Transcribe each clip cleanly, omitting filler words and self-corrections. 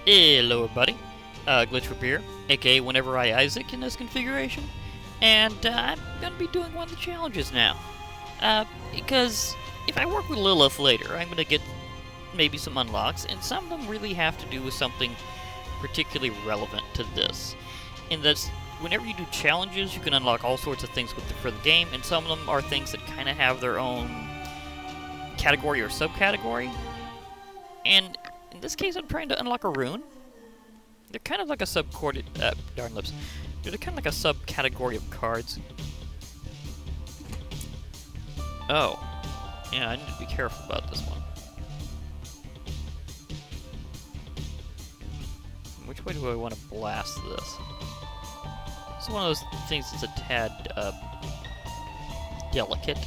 Hello everybody, Glitch here, aka Whenever I Isaac in this configuration, and I'm gonna be doing one of the challenges now. Because if I work with Lilith later, I'm gonna get maybe some unlocks, and some of them really have to do with something particularly relevant to this. In this, whenever you do challenges, you can unlock all sorts of things for the game, and some of them are things that kind of have their own category or subcategory. And in this case, I'm trying to unlock a rune. They're kind of like a darn lips. They're kind of like a subcategory of cards. Oh. Yeah, I need to be careful about this one. Which way do I want to blast this? It's one of those things that's a tad, delicate.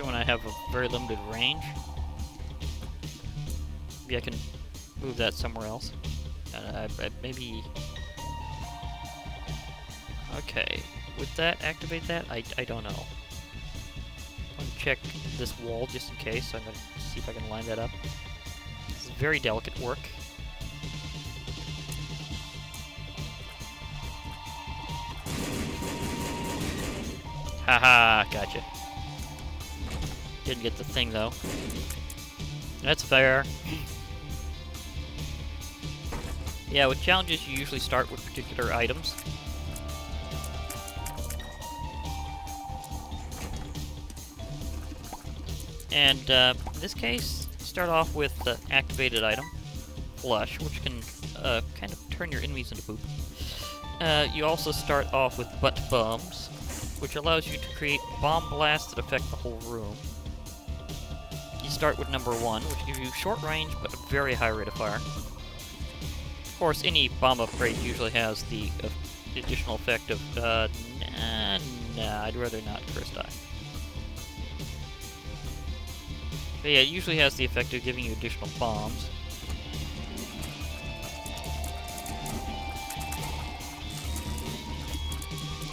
When I have a very limited range. Maybe I can move that somewhere else. Maybe... Okay, would that activate that? I don't know. I'm going to check this wall just in case, so I'm going to see if I can line that up. This is very delicate work. Haha, gotcha. Didn't get the thing, though. That's fair. Yeah, with challenges, you usually start with particular items. And, in this case, start off with the activated item, Flush, which can, kind of turn your enemies into poop. You also start off with Butt Bombs, which allows you to create bomb blasts that affect the whole room. You start with number 1, which gives you short range but a very high rate of fire. Of course, any bomb upgrade usually has the additional effect of, nah, I'd rather not first die. But yeah, it usually has the effect of giving you additional bombs.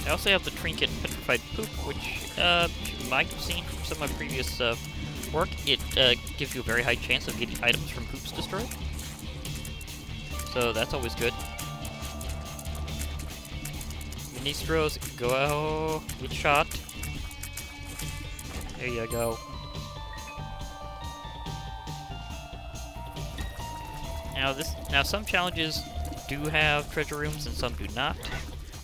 I also have the trinket Petrified Poop, which you might have seen from some of my previous work. It gives you a very high chance of getting items from poops destroyed. So that's always good. Ministros, go out, get shot. There you go. Now some challenges do have treasure rooms and some do not.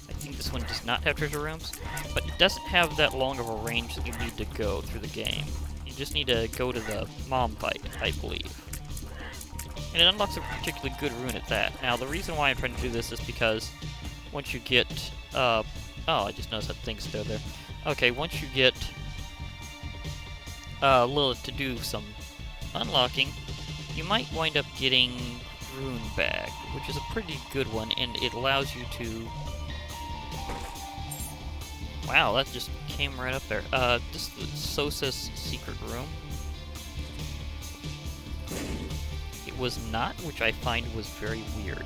I think this one does not have treasure rooms, but it doesn't have that long of a range that you need to go through the game. You just need to go to the mom fight, I believe. And it unlocks a particularly good rune at that. Now, the reason why I'm trying to do this is because once you get, oh, I just noticed that thing's still there. Okay, once you get, Lilith to do some unlocking, you might wind up getting Rune Bag, which is a pretty good one, and it allows you to... Wow, that just came right up there. This is Sosa's secret room. It was not, which I find was very weird.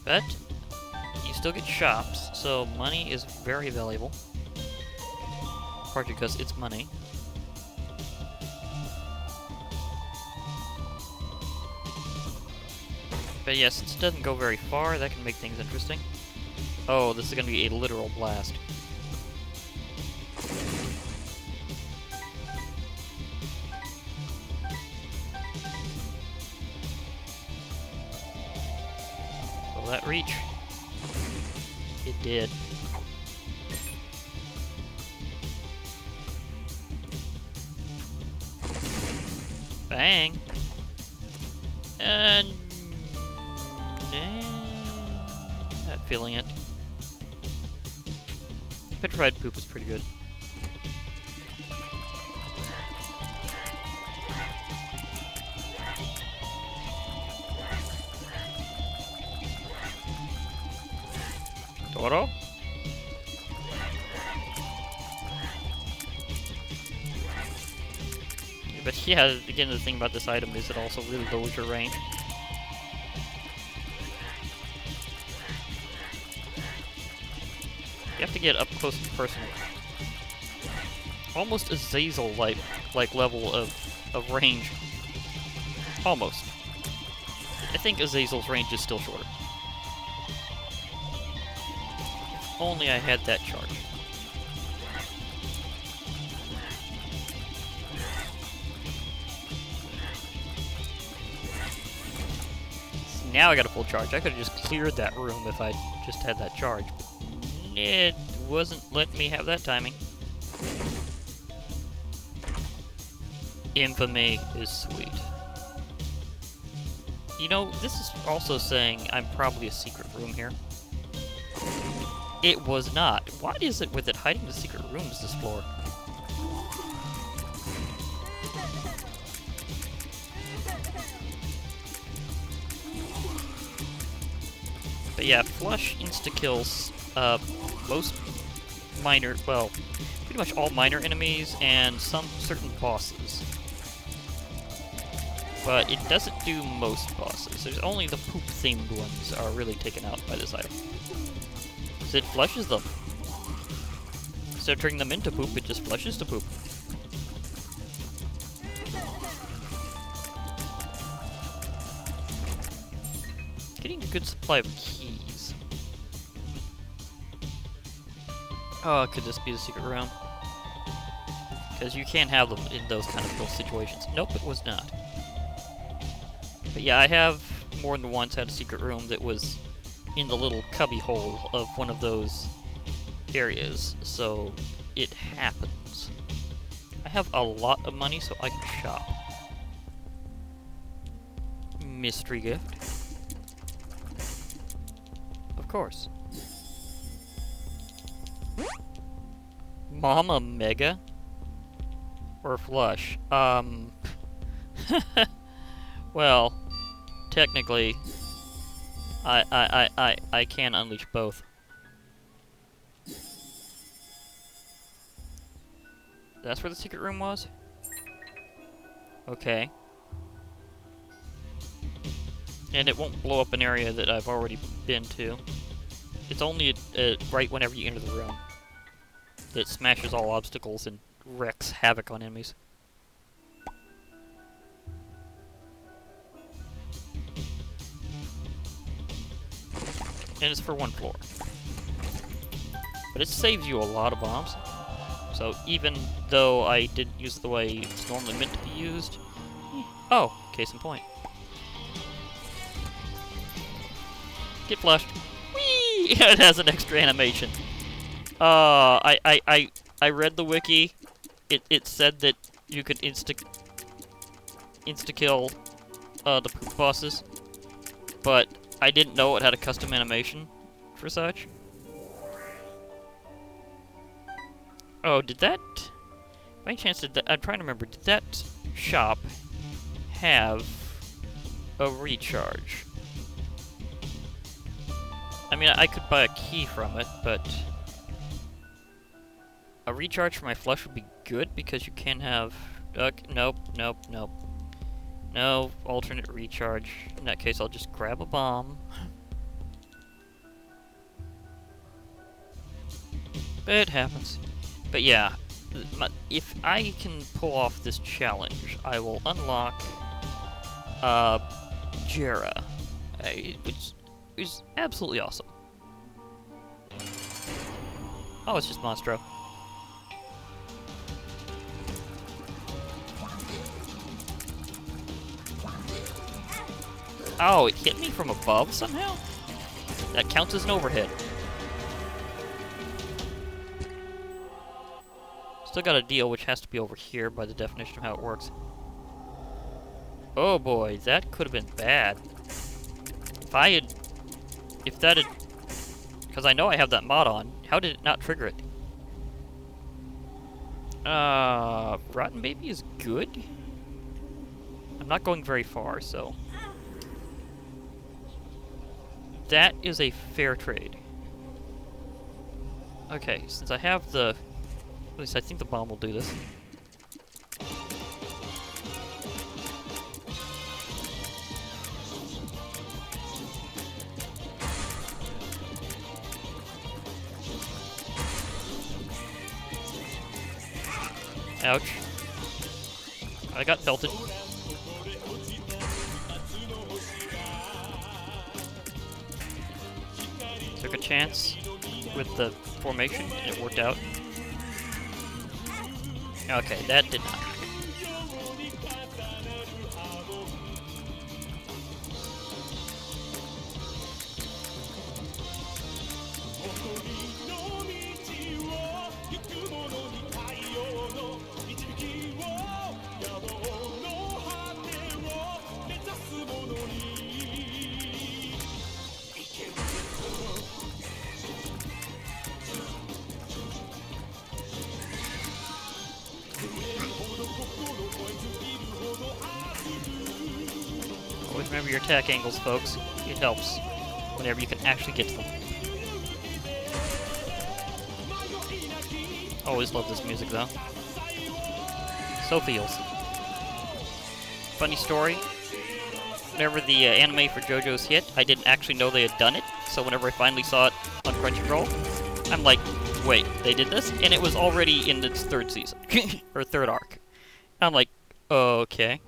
But you still get shops, so money is very valuable. Partly because it's money. But yeah, since it doesn't go very far, that can make things interesting. Oh, this is going to be a literal blast. Will that reach? It did. Bang! And... not feeling it. Petrified Poop is pretty good. Toro? But yeah, again, the thing about this item is it also really lowers your range. You have to get up close and personal. Almost Azazel-like level of range. Almost. I think Azazel's range is still shorter. If only I had that charge. Now I got a full charge. I could have just cleared that room if I just had that charge. It wasn't letting me have that timing. Infamy is sweet. You know, this is also saying I'm probably a secret room here. It was not. What is it with it hiding the secret rooms this floor? But yeah, Flush insta-kills most minor, well, pretty much all minor enemies and some certain bosses. But it doesn't do most bosses. There's only the poop-themed ones are really taken out by this item. So it flushes them. Instead of turning them into poop, it just flushes to poop. Getting a good supply of keys. Oh, could this be the secret room? Because you can't have them in those kind of little situations. Nope, it was not. But yeah, I have more than once had a secret room that was in the little cubby hole of one of those areas, so it happens. I have a lot of money, so I can shop. Mystery gift. Of course. Mama Mega? Or Flush? Well, technically, I can unleash both. That's where the secret room was? Okay. And it won't blow up an area that I've already been to. It's only right whenever you enter the room. It smashes all obstacles and wreaks havoc on enemies. And it's for one floor. But it saves you a lot of bombs. So even though I didn't use it the way it's normally meant to be used... Oh, case in point. Get flushed. Whee! It has an extra animation. I read the wiki. It said that you could insta-kill the poop bosses. But I didn't know it had a custom animation for such. Oh, did that... By any chance, I'm trying to remember, did that shop have a recharge? I mean, I could buy a key from it, but... A recharge for my flush would be good, because you can have... Nope. No, alternate recharge. In that case, I'll just grab a bomb. It happens. But yeah, if I can pull off this challenge, I will unlock Jera, which is absolutely awesome. Oh, it's just Monstro. Oh, it hit me from above somehow? That counts as an overhead. Still got a deal, which has to be over here by the definition of how it works. Oh boy, that could have been bad. If that had... Because I know I have that mod on. How did it not trigger it? Rotten Baby is good? I'm not going very far, so... That is a fair trade. Okay, since I have the... At least I think the bomb will do this. Ouch. I got pelted. Took a chance with the formation, and it worked out. Okay, that did not. Always remember your attack angles, folks. It helps whenever you can actually get to them. Always love this music, though. So feels. Funny story. Whenever the anime for JoJo's hit, I didn't actually know they had done it. So whenever I finally saw it on Crunchyroll, I'm like, wait, they did this? And it was already in its third season. Or third arc. I'm like, okay.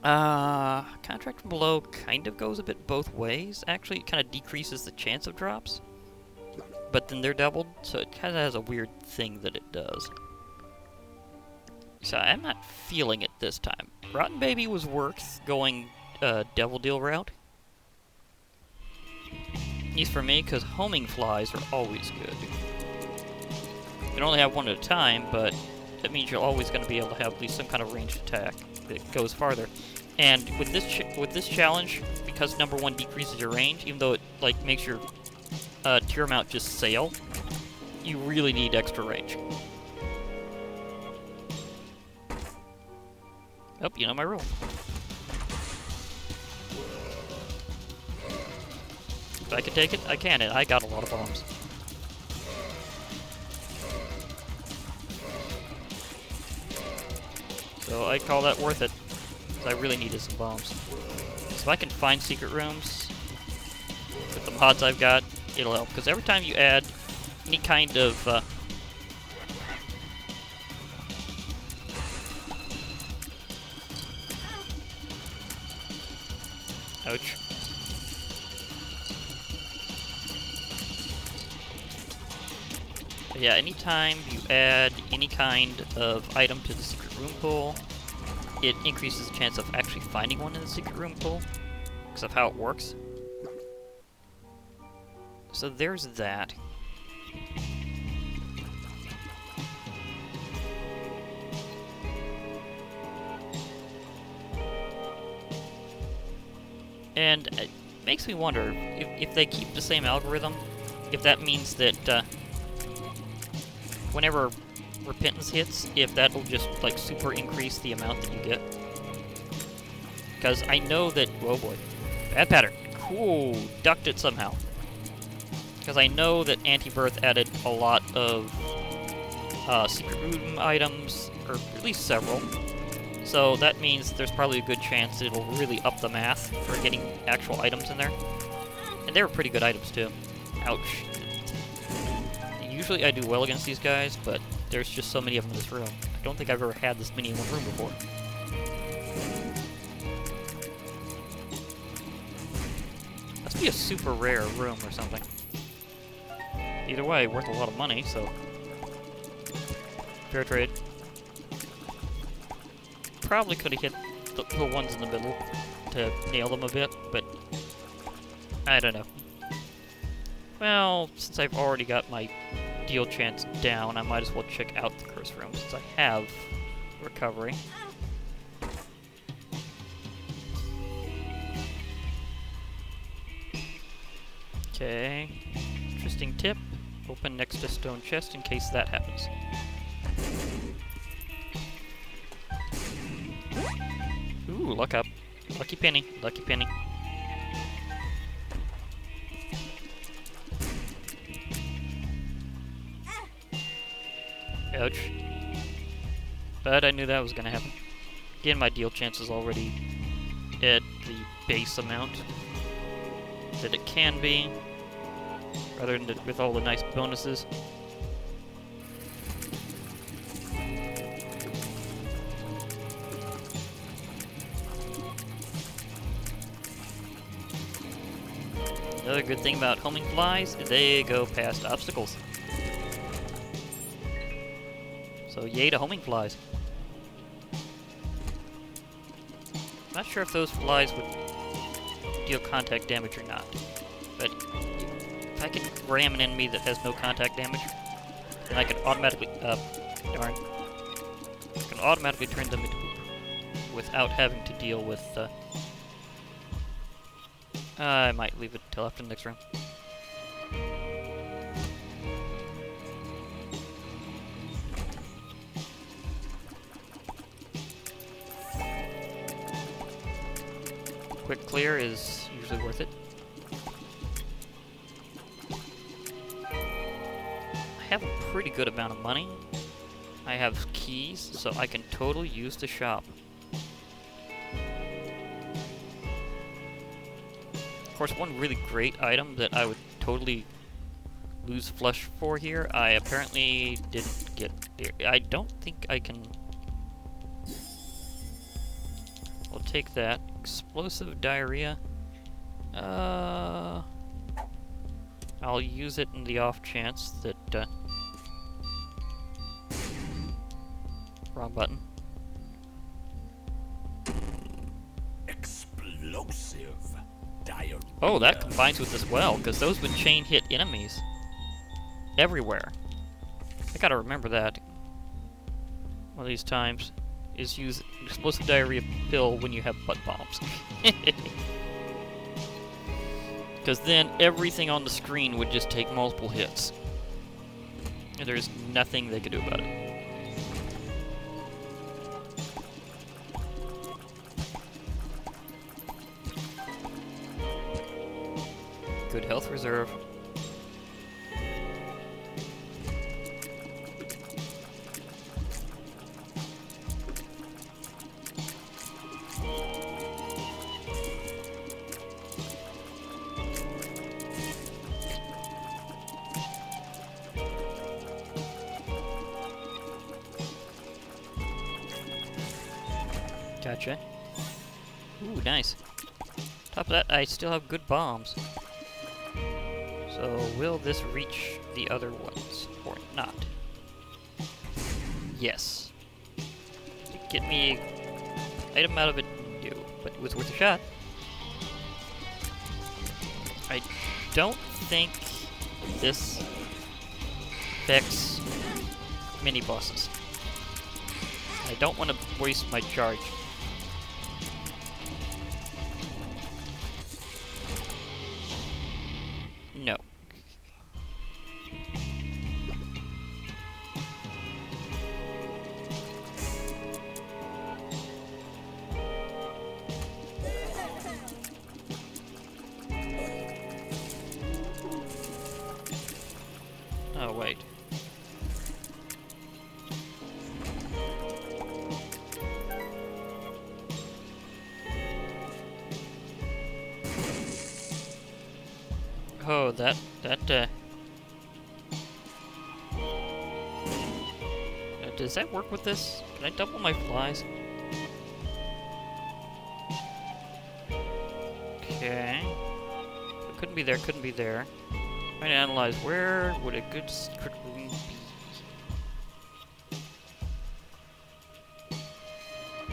Contract from below kind of goes a bit both ways. Actually, it kind of decreases the chance of drops. But then they're doubled, so it kind of has a weird thing that it does. So I'm not feeling it this time. Rotten Baby was worth going Devil Deal route. At least for me, because homing flies are always good. You can only have one at a time, but that means you're always going to be able to have at least some kind of ranged attack that goes farther. And with this challenge, because number 1 decreases your range, even though it like makes your tier amount just sail, you really need extra range. Oh, you know my rule. If I can take it, I can, and I got a lot of bombs. So I call that worth it, because I really needed some bombs. So if I can find secret rooms with the mods I've got, it'll help. Because every time you add any kind of ouch. But yeah, anytime you add any kind of item to the secret room pool, it increases the chance of actually finding one in the secret room pool, because of how it works. So there's that. And it makes me wonder if they keep the same algorithm, if that means that whenever Repentance hits, if that'll just like super increase the amount that you get. Because I know that, oh boy, bad pattern. Cool, ducked it somehow. Because I know that Anti-Birth added a lot of secret room items, or at least several. So that means there's probably a good chance it'll really up the math for getting actual items in there. And they were pretty good items too. Ouch. Usually I do well against these guys, but there's just so many of them in this room. I don't think I've ever had this many in one room before. Must be a super rare room or something. Either way, worth a lot of money, so fair trade. Probably could have hit the ones in the middle to nail them a bit, but I don't know. Well, since I've already got my deal chance down, I might as well check out the curse room since I have recovery. Okay, interesting tip. Open next to stone chest in case that happens. Ooh, luck up. Lucky penny, lucky penny. Ouch. But I knew that was gonna happen. Again, my deal chance is already at the base amount that it can be, rather than with all the nice bonuses. Another good thing about homing flies, they go past obstacles. So yay to homing flies. Not sure if those flies would deal contact damage or not, but if I can ram an enemy that has no contact damage, then I can automatically, darn, I can automatically turn them into poop without having to deal with, I might leave it until after the next round. Quick clear is usually worth it. I have a pretty good amount of money. I have keys, so I can totally use the shop. Of course, one really great item that I would totally lose flesh for here, I apparently didn't get here. I don't think I can... We'll take that. Explosive diarrhea. I'll use it in the off chance that, wrong button. Explosive diarrhea. Oh, that combines with this well, because those would chain hit enemies everywhere. I gotta remember that. One of these times is use explosive diarrhea pill when you have butt bombs. Because then everything on the screen would just take multiple hits. And there's nothing they could do about it. Good health reserve. Gotcha. Ooh, nice. Top of that, I still have good bombs. So, will this reach the other ones, or not? Yes. Get me item out of it, no, but it was worth a shot. I don't think this affects mini-bosses. I don't want to waste my charge. No. Oh, wait. Oh, does that work with this? Can I double my flies? Okay. So couldn't be there, couldn't be there. Trying to analyze where would a good secret room be?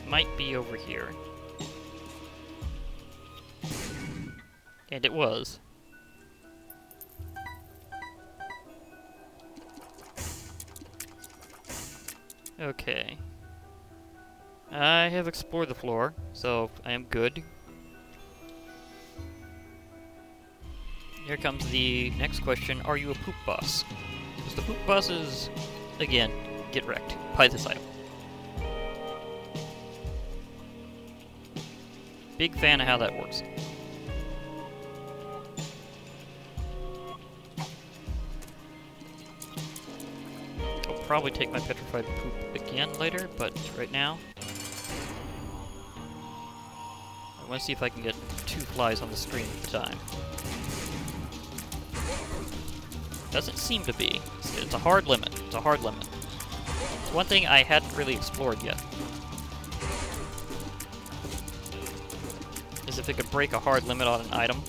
Might be over here. And it was. Okay. I have explored the floor, so I am good. Here comes the next question. Are you a poop boss? Because the poop bosses, again, get wrecked by this item. Big fan of how that works. I'll probably take my Petrified Poop again later, but right now I want to see if I can get 2 flies on the screen at a time. Doesn't seem to be. It's a hard limit. It's a hard limit. It's one thing I hadn't really explored yet. Is if it could break a hard limit on an item.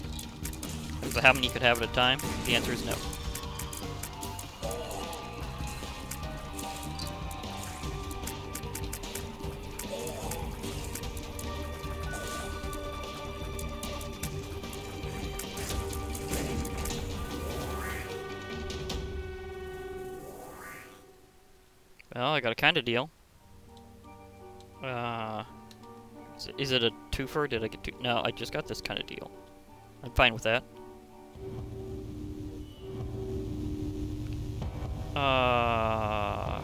So how many you could have at a time? The answer is no. Well, I got a kind of deal. Is it a twofer? Did I get two? No, I just got this kind of deal. I'm fine with that. I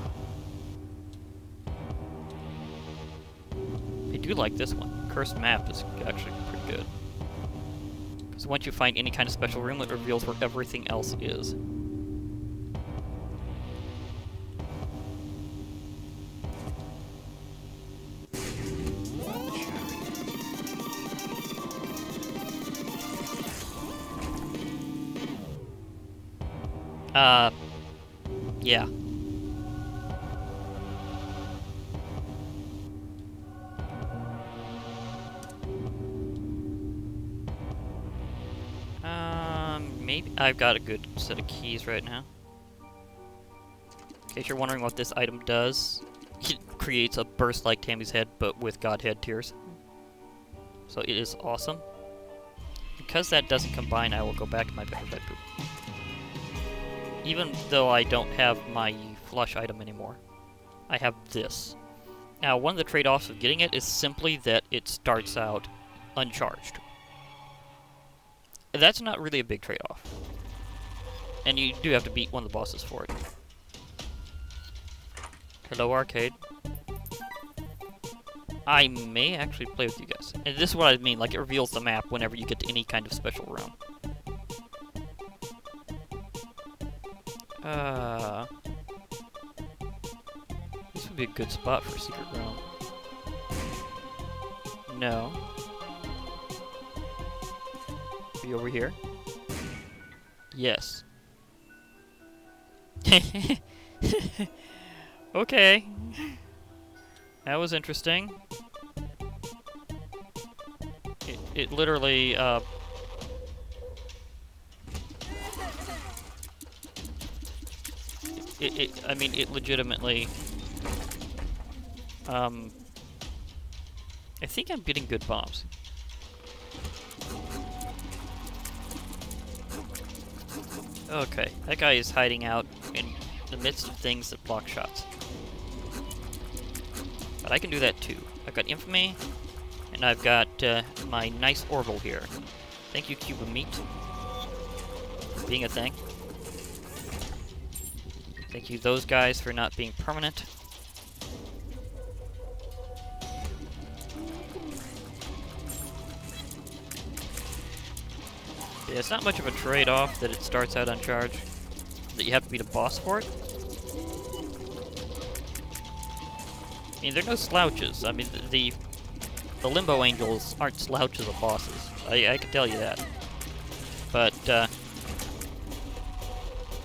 do like this one. Cursed map is actually pretty good. Because once you find any kind of special room, it reveals where everything else is. Yeah. Maybe I've got a good set of keys right now. In case you're wondering what this item does, it creates a burst like Tammy's head, but with Godhead tears. So it is awesome. Because that doesn't combine, I will go back to my Petrified Poop. Even though I don't have my flush item anymore, I have this. Now, one of the trade-offs of getting it is simply that it starts out uncharged. That's not really a big trade-off. And you do have to beat one of the bosses for it. Hello, arcade. I may actually play with you guys. And this is what I mean, like it reveals the map whenever you get to any kind of special room. This would be a good spot for a secret room. No. Are you over here? Yes. Okay. That was interesting. It literally, I mean, it legitimately, I think I'm getting good bombs. Okay, that guy is hiding out in the midst of things that block shots. But I can do that too. I've got Infamy, and I've got my nice orbital here. Thank you, Cube of Meat, for being a thing. Thank you, those guys, for not being permanent. Yeah, it's not much of a trade-off that it starts out uncharged, that you have to beat a boss for it. I mean, they're no slouches. I mean, the Limbo Angels aren't slouches of bosses. I can tell you that. But,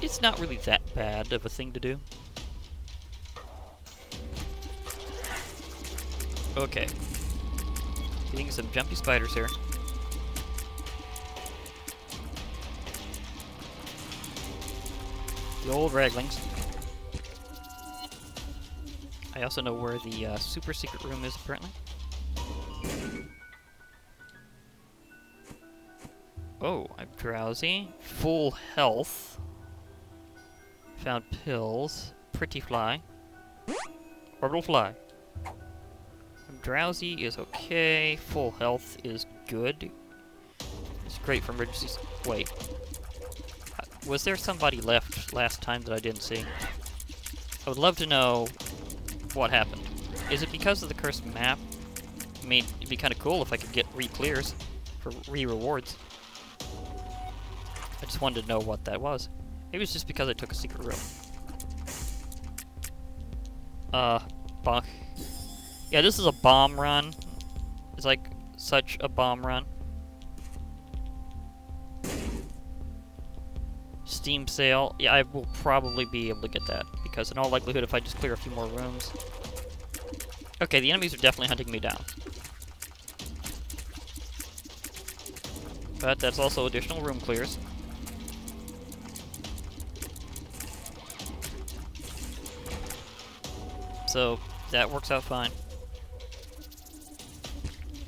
it's not really that bad of a thing to do. Okay. Getting some jumpy spiders here. The old raglings. I also know where the super secret room is, apparently. Oh, I'm drowsy. Full health. Found pills. Pretty fly. Orbital fly. I'm drowsy is okay. Full health is good. It's great for emergencies. Wait. Was there somebody left last time that I didn't see? I would love to know what happened. Is it because of the cursed map? I mean, it'd be kind of cool if I could get re-clears for re-rewards. I just wanted to know what that was. Maybe it was just because I took a secret room. Bonk. Yeah, this is a bomb run. It's like such a bomb run. Steam sale. Yeah, I will probably be able to get that, because in all likelihood, if I just clear a few more rooms. Okay, the enemies are definitely hunting me down. But that's also additional room clears. So that works out fine.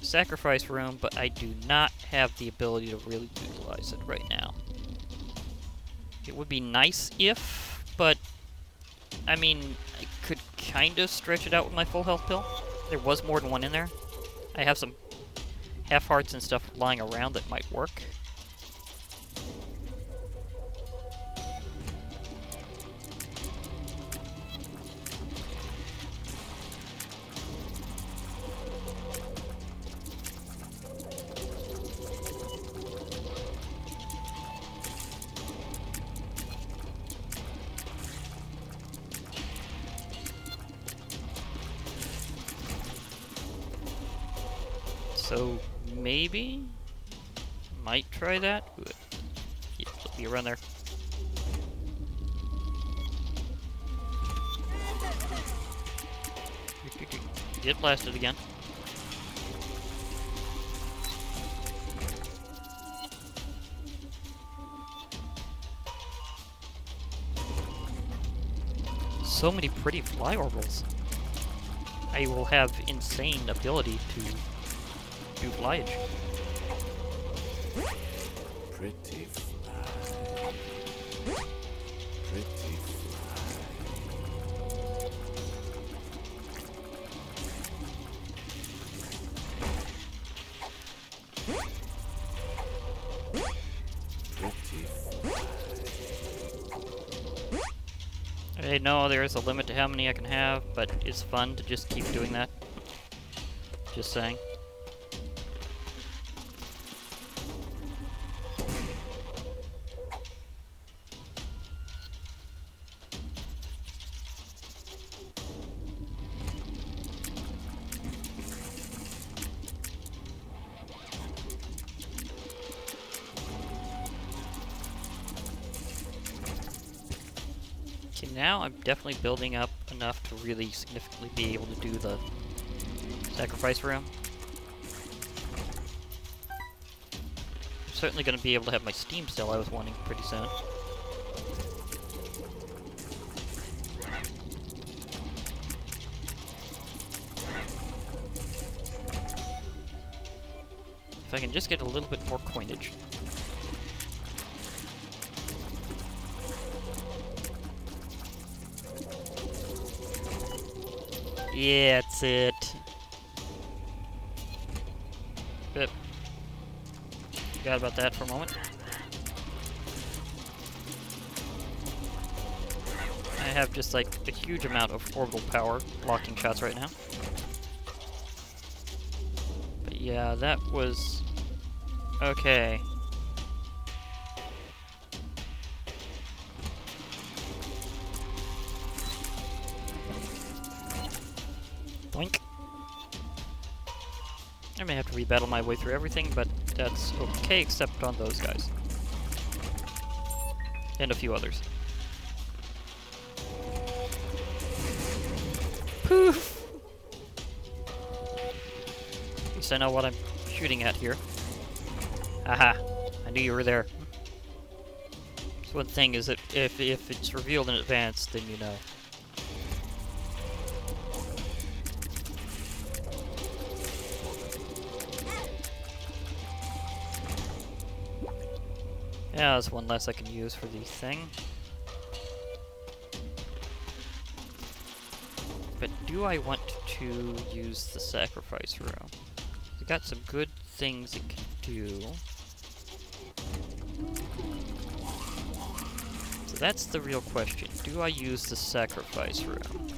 Sacrifice room, but I do not have the ability to really utilize it right now. It would be nice if, but I mean, I could kind of stretch it out with my full health pill. There was more than one in there. I have some half hearts and stuff lying around that might work. So maybe might try that. Ooh, yeah, let me run there. Get blasted again. So many pretty fly orbals. I will have insane ability to do flyage. Pretty fly. Pretty I know there is a limit to how many I can have, but it's fun to just keep doing that. Just saying. Now I'm definitely building up enough to really significantly be able to do the sacrifice room. I'm certainly going to be able to have my steam cell I was wanting pretty soon. If I can just get a little bit more coinage. Yeah, that's it. Yep. Forgot about that for a moment. I have just like a huge amount of orbital power blocking shots right now. But yeah, that was okay. Boink. I may have to rebattle my way through everything, but that's okay except on those guys. And a few others. Poof! At least I know what I'm shooting at here. Aha! I knew you were there. So one thing is that if it's revealed in advance, then you know. Yeah, there's one less I can use for the thing. But do I want to use the sacrifice room? I got some good things it can do. So that's the real question. Do I use the sacrifice room?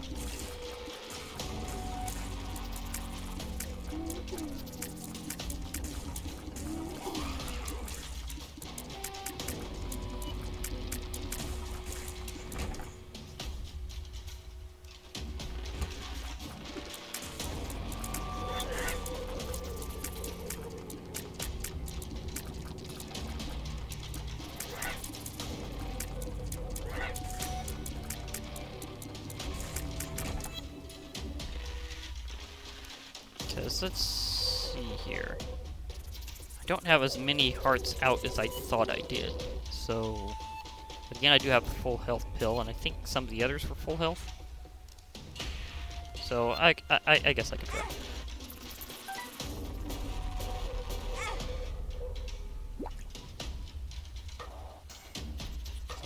Because let's see here. I don't have as many hearts out as I thought I did. So, but again, I do have a full health pill, and I think some of the others were full health. So I guess I could try.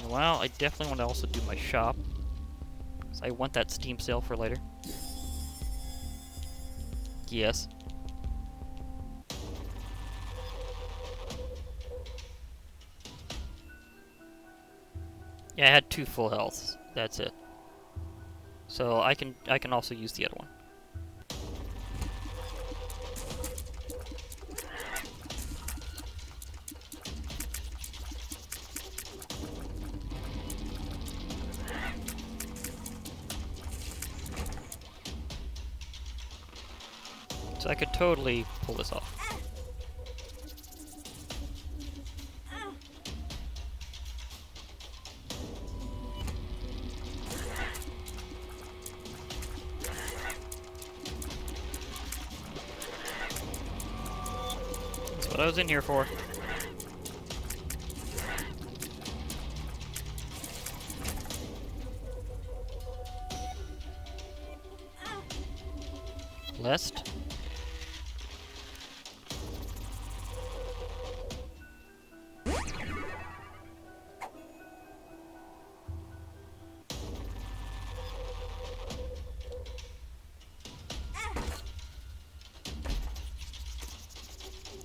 Well, I definitely want to also do my shop, because I want that Steam sale for later. Yes. Yeah, I had 2 full healths. That's it. So I can also use the other one. So I could totally pull this off. That's what I was in here for. Blessed.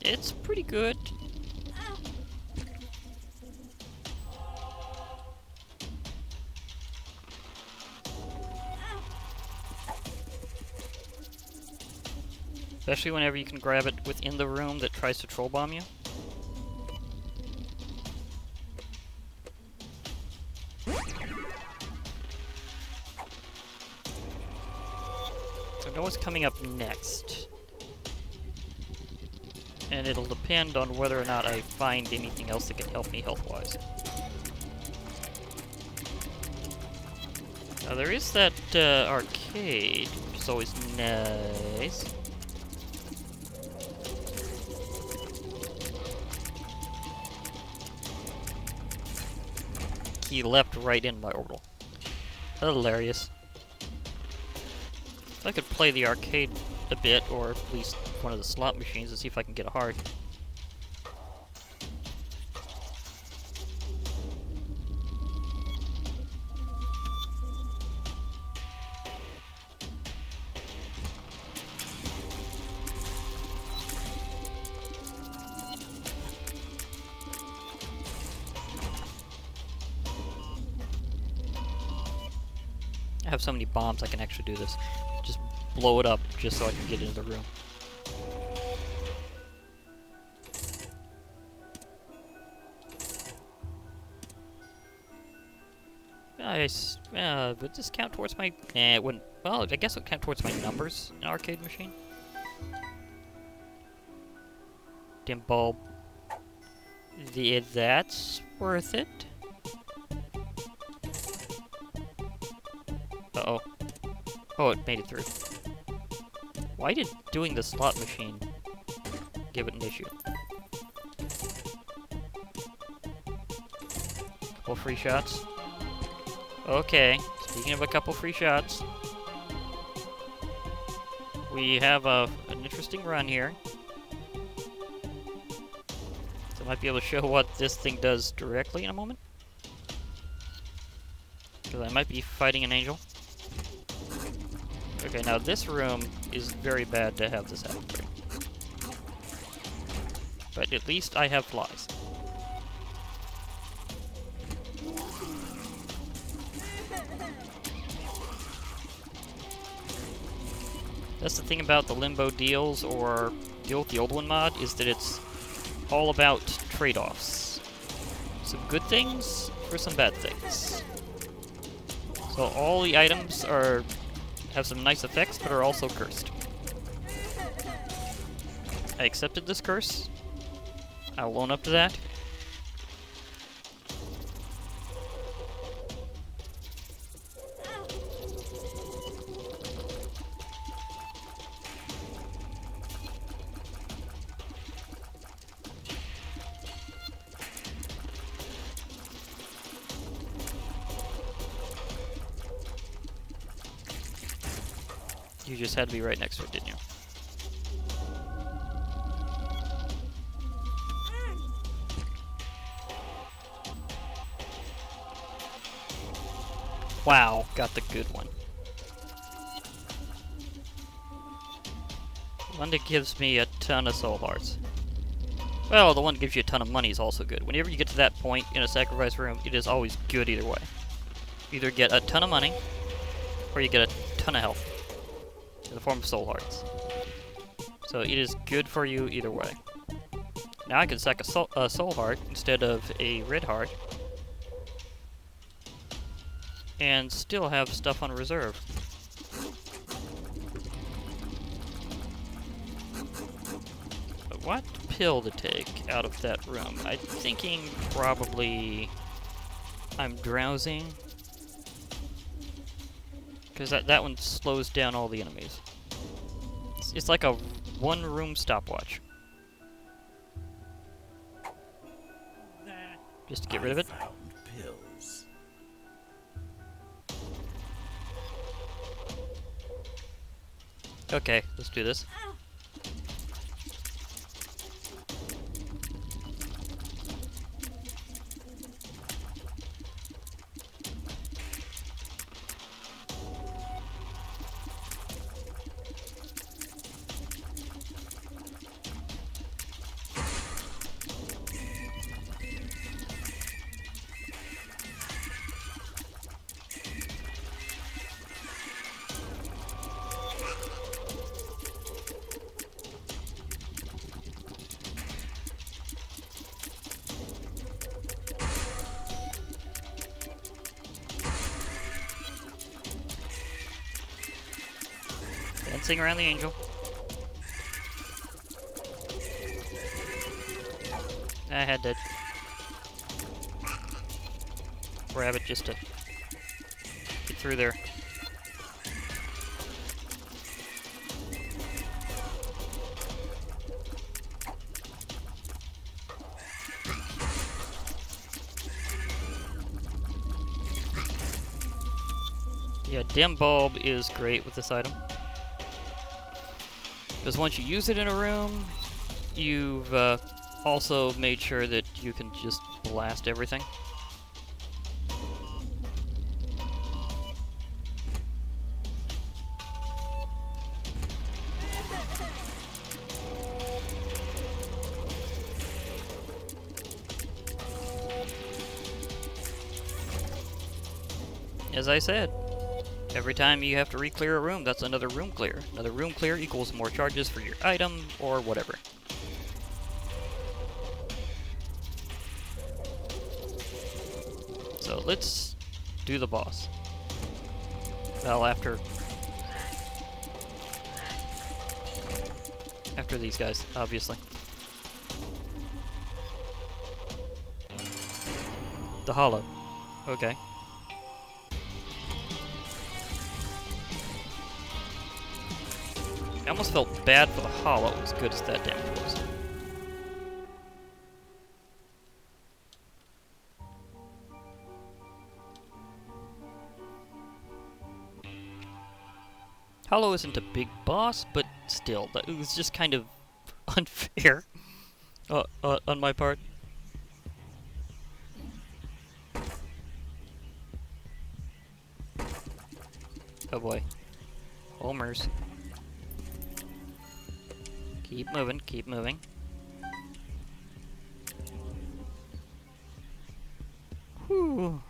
It's pretty good. Especially whenever you can grab it within the room that tries to troll bomb you. I know what's coming up next. And it'll depend on whether or not I find anything else that can help me health-wise. Now there is that arcade, which is always nice. He leapt right in my orbital. Hilarious. If I could play the arcade a bit, or at least one of the slot machines, and see if I can get a heart. I have so many bombs I can actually do this. Just blow it up just so I can get into the room. Nice. Would this count towards my... Nah, it wouldn't. Well, I guess it would count towards my numbers in arcade machine. Dim bulb. That's worth it. Uh-oh. Oh, it made it through. Why did doing the slot machine give it an issue? Couple free shots. Okay, speaking of a couple free shots, we have an interesting run here. So I might be able to show what this thing does directly in a moment. Because I might be fighting an angel. Okay, now this room is very bad to have this happen to. But at least I have flies. That's the thing about the Limbo deals, or Deal with the Old One mod, is that it's all about trade-offs. Some good things for some bad things. So all the items have some nice effects, but are also cursed. I accepted this curse. I'll own up to that. You just had to be right next to it, didn't you? Wow, got the good one. One that gives me a ton of soul hearts. Well, the one that gives you a ton of money is also good. Whenever you get to that point in a sacrifice room, it is always good either way. Either get a ton of money, or you get a ton of health in the form of soul hearts. So it is good for you either way. Now I can sack a soul heart instead of a red heart, and still have stuff on reserve. But what pill to take out of that room? I'm thinking probably I'm drowsing, because that one slows down all the enemies. It's like a one-room stopwatch. Just to get rid of it. Found pills. Okay, let's do this. Dancing around the angel. I had to grab it just to get through there. Yeah, dim bulb is great with this item. Because once you use it in a room, you've also made sure that you can just blast everything. As I said, every time you have to re-clear a room, that's another room clear. Another room clear equals more charges for your item, or whatever. So let's do the boss. Well, after these guys, obviously. The hollow. Okay. I almost felt bad for the hollow, as good as that damage was. Hollow isn't a big boss, but still, it was just kind of unfair on my part. Oh boy. Homers. Keep moving, keep moving. Whew.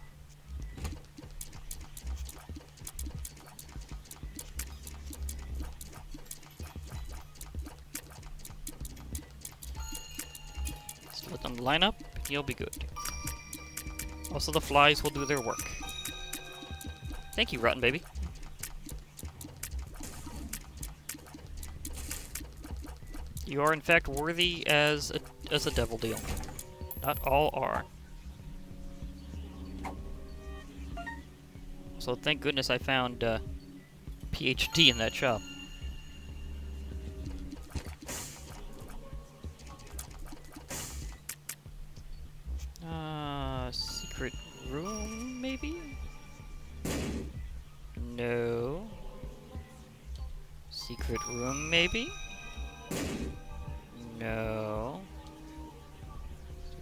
Just let them line up, you'll be good. Also, the flies will do their work. Thank you, Rotten Baby. You are in fact worthy as a devil deal. Not all are. So thank goodness I found PhD in that shop. Secret room, maybe? No. secret room, maybe? No.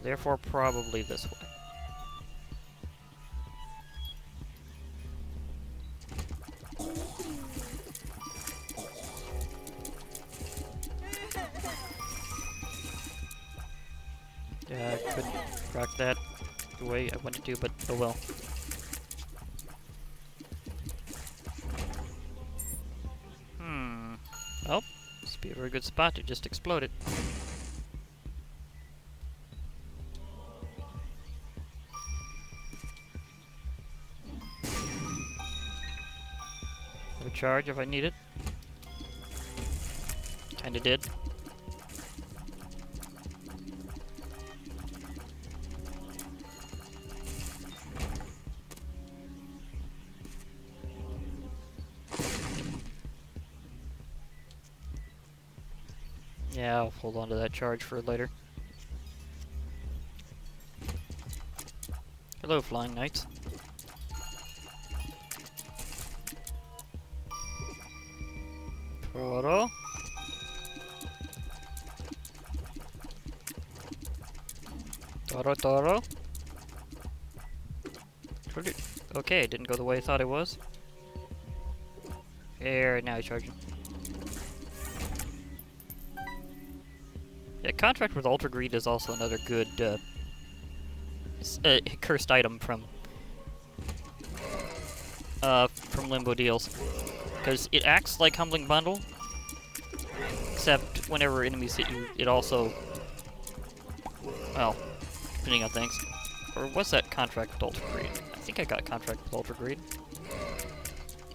Therefore, probably this way. Yeah, I couldn't rock that the way I wanted to, but oh well. Oh, this would be a very good spot to just explode it. Have a charge if I need it. Kinda did. Yeah, I'll hold on to that charge for later. Hello, flying knights. Toro. Toro. Okay, it didn't go the way I thought it was. There, now he's charging. Yeah, contract with Ultra Greed is also another good cursed item from Limbo Deals, because it acts like Humbling Bundle, except whenever enemies hit you, it also, well, depending on things. Or was that contract with Ultra Greed? I think I got contract with Ultra Greed.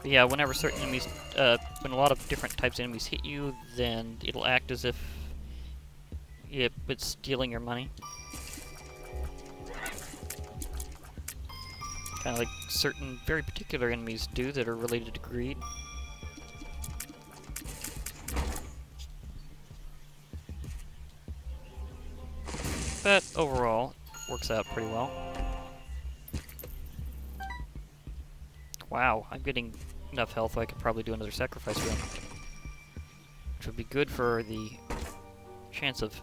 But yeah, whenever certain enemies, when a lot of different types of enemies hit you, then it'll act as if it's stealing your money. Kind of like certain very particular enemies do that are related to greed. But overall, it works out pretty well. Wow, I'm getting enough health so I could probably do another sacrifice run. Which would be good for the chance of...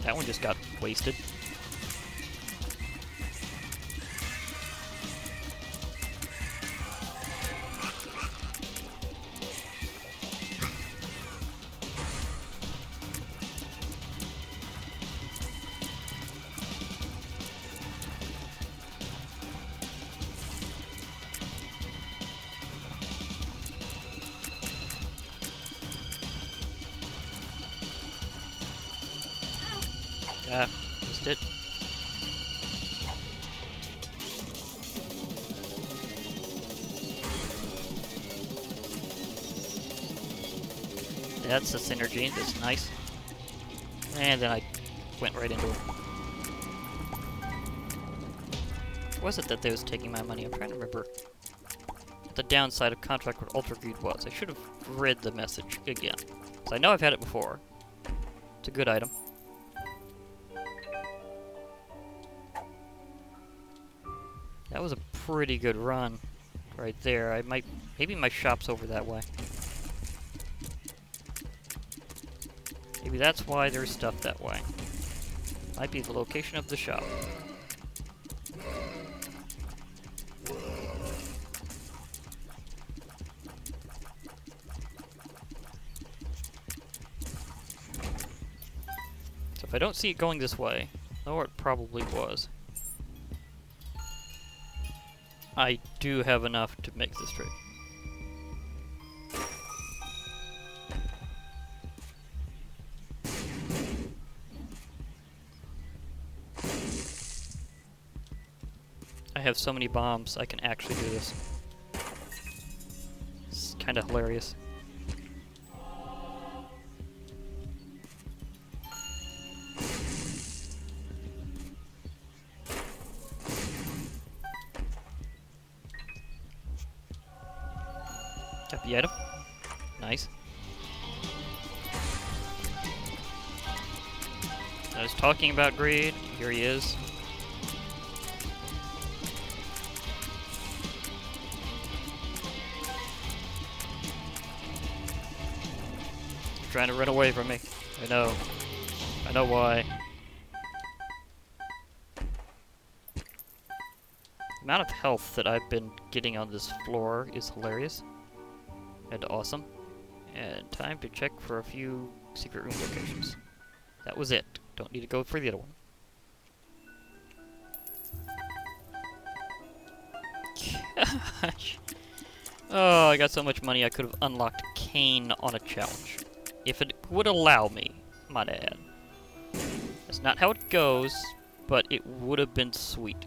That one just got wasted. Missed it. That's a synergy, that's nice. And then I went right into it. Was it that they was taking my money? I'm trying to remember what the downside of contract with Ultra Greed was. I should have read the message again. So I know I've had it before. It's a good item. That was a pretty good run right there. Maybe my shop's over that way. Maybe that's why there's stuff that way. Might be the location of the shop. So if I don't see it going this way, I know where it probably was. I do have enough to make this trip. I have so many bombs, I can actually do this. It's kind of hilarious. Got the item. Nice. I was talking about greed. Here he is. trying to run away from me. I know. I know why. The amount of health that I've been getting on this floor is hilarious. And awesome. And time to check for a few secret room locations. That was it. Don't need to go for the other one. Gosh. Oh, I got so much money I could have unlocked Cane on a challenge. If it would allow me, might add. That's not how it goes, but it would have been sweet.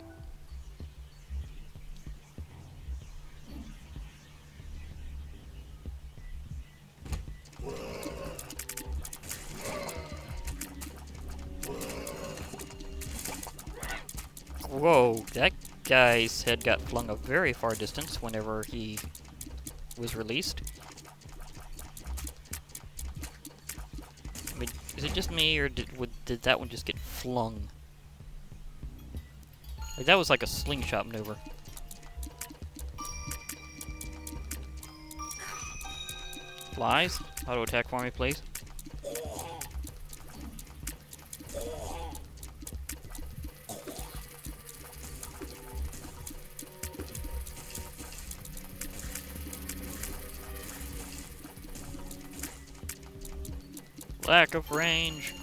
Whoa, that guy's head got flung a very far distance whenever he was released. I mean, is it just me, or did that one just get flung? Like, that was like a slingshot maneuver. Flies, auto attack for me, please. Lack of range.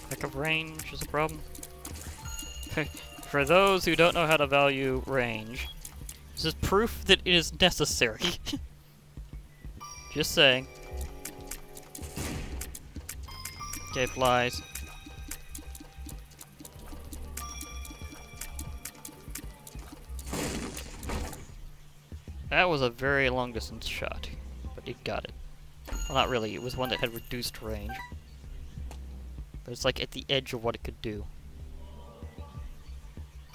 Lack of range is a problem. For those who don't know how to value range, this is proof that it is necessary. Just saying. Okay, flies. That was a very long distance shot, but it got it. Well, not really, it was one that had reduced range. But it's like at the edge of what it could do.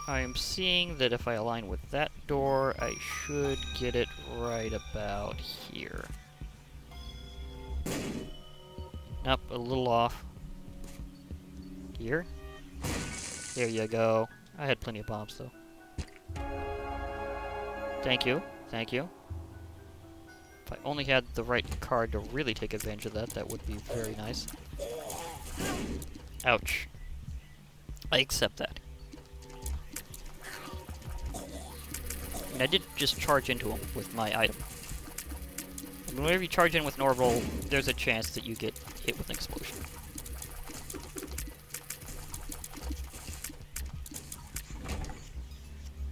I am seeing that if I align with that door, I should get it right about here. Nope, a little off. Here? There you go. I had plenty of bombs, though. Thank you. Thank you. If I only had the right card to really take advantage of that, that would be very nice. Ouch. I accept that. And I did just charge into him with my item. And whenever you charge in with an orbital, there's a chance that you get hit with an explosion.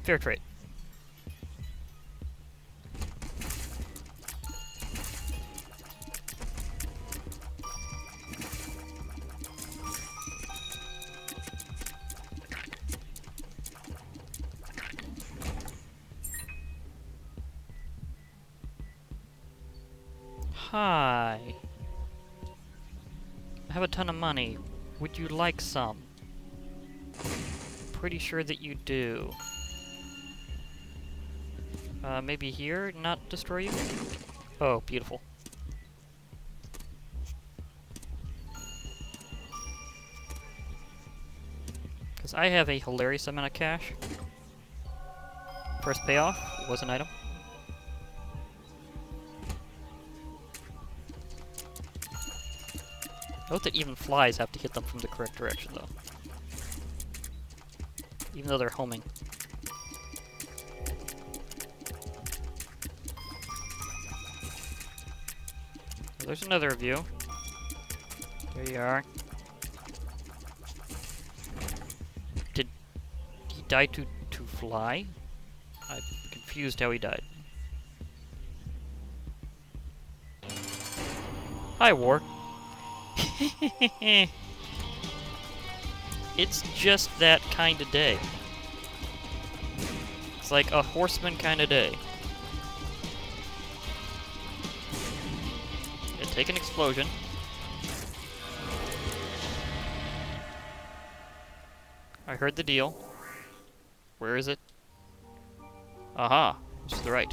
Fair trade. Hi. I have a ton of money. Would you like some? Pretty sure that you do. Maybe here, not destroy you? Oh, beautiful. Because I have a hilarious amount of cash. First payoff was an item. Note that even flies have to hit them from the correct direction, though. Even though they're homing. Well, there's another of you. There you are. Did he die to fly? I'm confused how he died. Hi, War. It's just that kind of day. It's like a horseman kind of day. Yeah, take an explosion. I heard the deal. Where is it? Aha, it's to the right.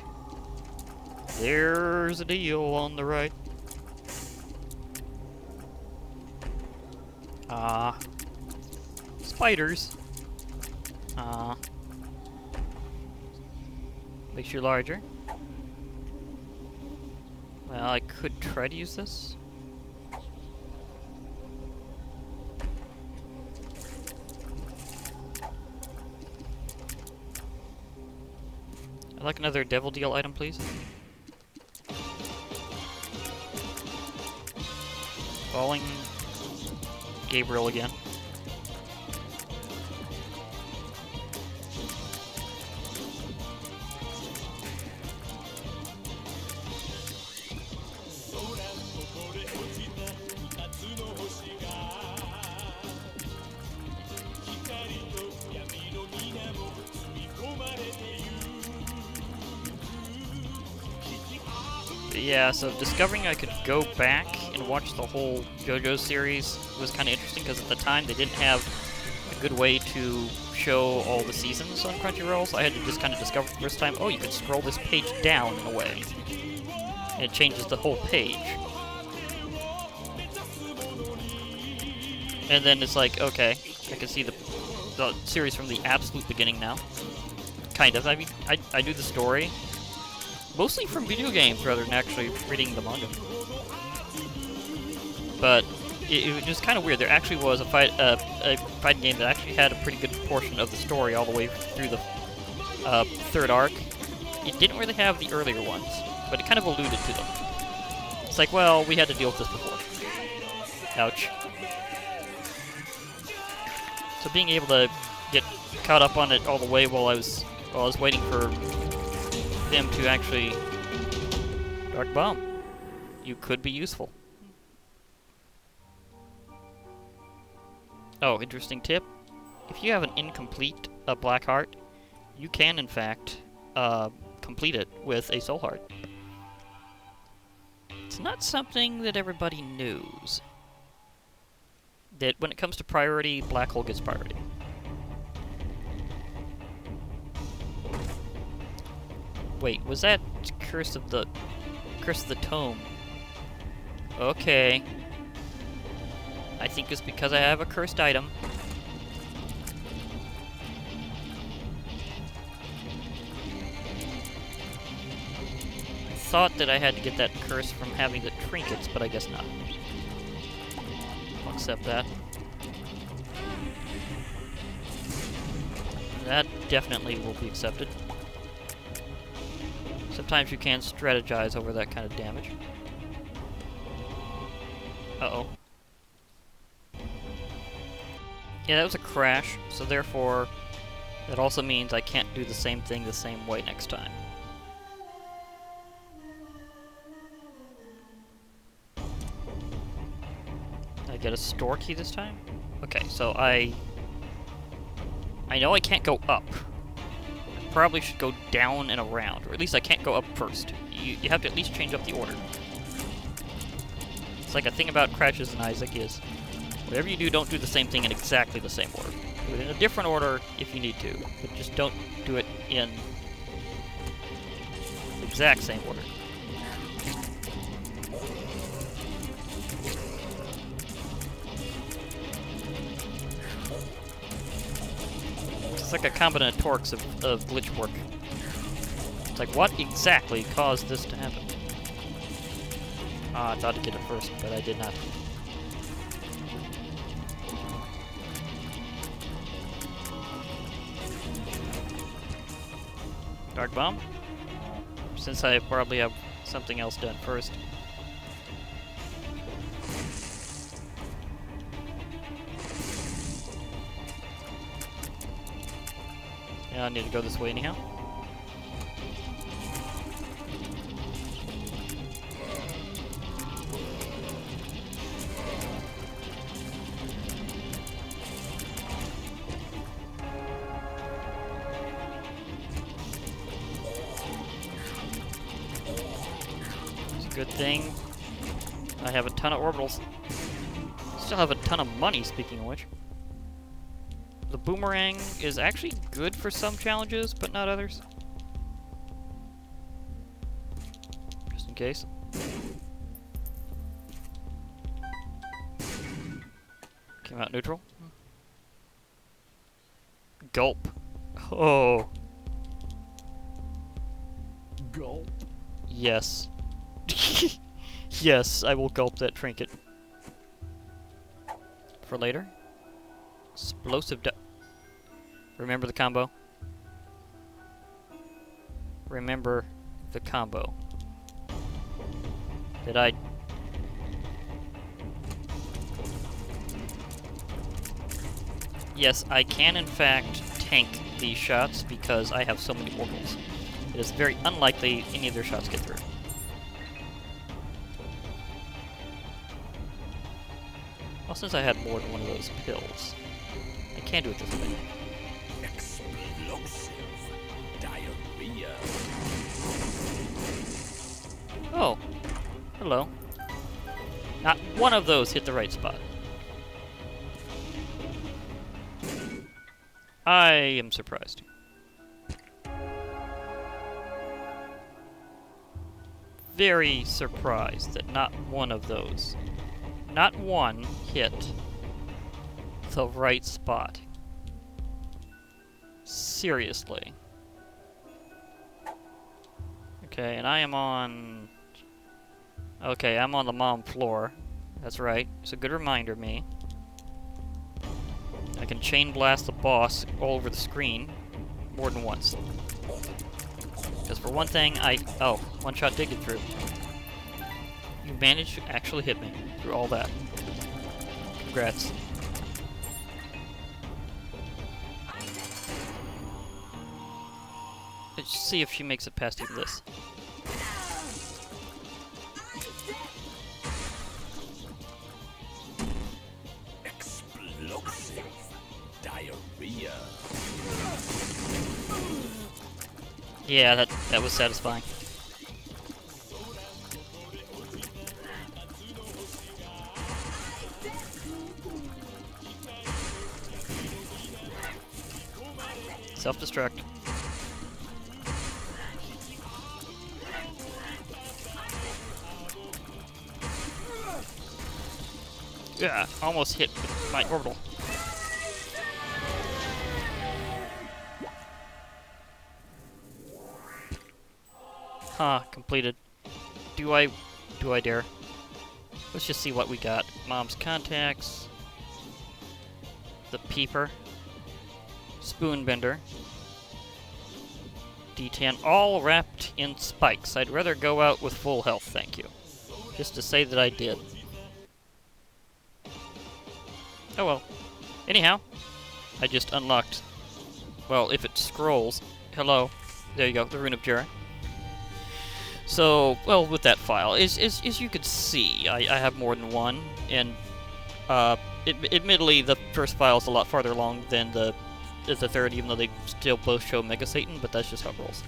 There's a deal on the right. Ah. Spiders. Ah. Makes you larger. Well, I could try to use this. I'd like another devil deal item, please. Falling Gabriel again. Yeah, so discovering I could go back and watch the whole JoJo series was kind of interesting because at the time they didn't have a good way to show all the seasons on Crunchyroll, so I had to just kind of discover the first time, oh, you can scroll this page down in a way. And it changes the whole page. And then it's like, okay, I can see the series from the absolute beginning now. Kind of. I mean, I do the story. Mostly from video games rather than actually reading the manga. But it was just kind of weird. There actually was a fighting game that actually had a pretty good portion of the story all the way through the third arc. It didn't really have the earlier ones, but it kind of alluded to them. It's like, well, we had to deal with this before. Ouch. So being able to get caught up on it all the way while I was waiting for them to actually... Dark Bomb. You could be useful. Oh, interesting tip. If you have an incomplete Black Heart, you can, in fact, complete it with a Soul Heart. It's not something that everybody knows. That when it comes to priority, Black Hole gets priority. Wait, was that Curse of the Tome? Okay. I think it's because I have a cursed item. I thought that I had to get that curse from having the trinkets, but I guess not. I'll accept that. That definitely will be accepted. Sometimes you can strategize over that kind of damage. Uh-oh. Yeah, that was a crash, so therefore, that also means I can't do the same thing the same way next time. Did I get a store key this time? Okay, so I know I can't go up. Probably should go down and around, or at least I can't go up first. You have to at least change up the order. It's like a thing about Crashes and Isaac is, whatever you do, don't do the same thing in exactly the same order. Do it in a different order if you need to, but just don't do it in the exact same order. It's like a combinatorics of glitch work. It's like, what exactly caused this to happen? Ah, I thought I'd get it first, but I did not. Dark Bomb? Since I probably have something else done first. Yeah, I need to go this way anyhow. It's a good thing I have a ton of orbitals. Still have a ton of money, speaking of which. The boomerang is actually good for some challenges, but not others. in case. Came out neutral. Gulp. Oh. Gulp. Yes. Yes, I will gulp that trinket. For later. Explosive Remember the combo? Remember the combo. Did I... Yes, I can in fact tank these shots because I have so many mortals. It is very unlikely any of their shots get through. Well, since I had more than one of those pills, I can do it this way. Explosive diarrhea. Oh, hello. Not one of those hit the right spot. I am surprised. Very surprised that not one of those, not one, hit the right spot. Seriously. Okay, and I am on... Okay, I'm on the mom floor. That's right. It's a good reminder, me. I can chain blast the boss all over the screen more than once. Because for one thing, oh, one shot did get through. You managed to actually hit me through all that. Congrats. Let's see if she makes it past even this. Explosive diarrhea. Yeah, that was satisfying. Self-destruct. Yeah, almost hit with my orbital. Huh, completed. Do I dare? Let's just see what we got. Mom's contacts. The peeper. Spoonbender. D10, all wrapped in spikes. I'd rather go out with full health, thank you. Just to say that I did. Oh well. Anyhow, I just unlocked... Well, if it scrolls... Hello. There you go, the Rune of Jera. So, well, with that file, as you could see, I have more than one, and admittedly, the first file is a lot farther along than the third, even though they still both show Mega Satan, but that's just how it rolls.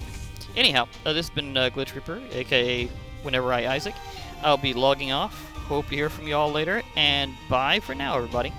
Anyhow, this has been Glitch Reaper, aka Whenever I Isaac. I'll be logging off. Hope to hear from you all later, and bye for now, everybody.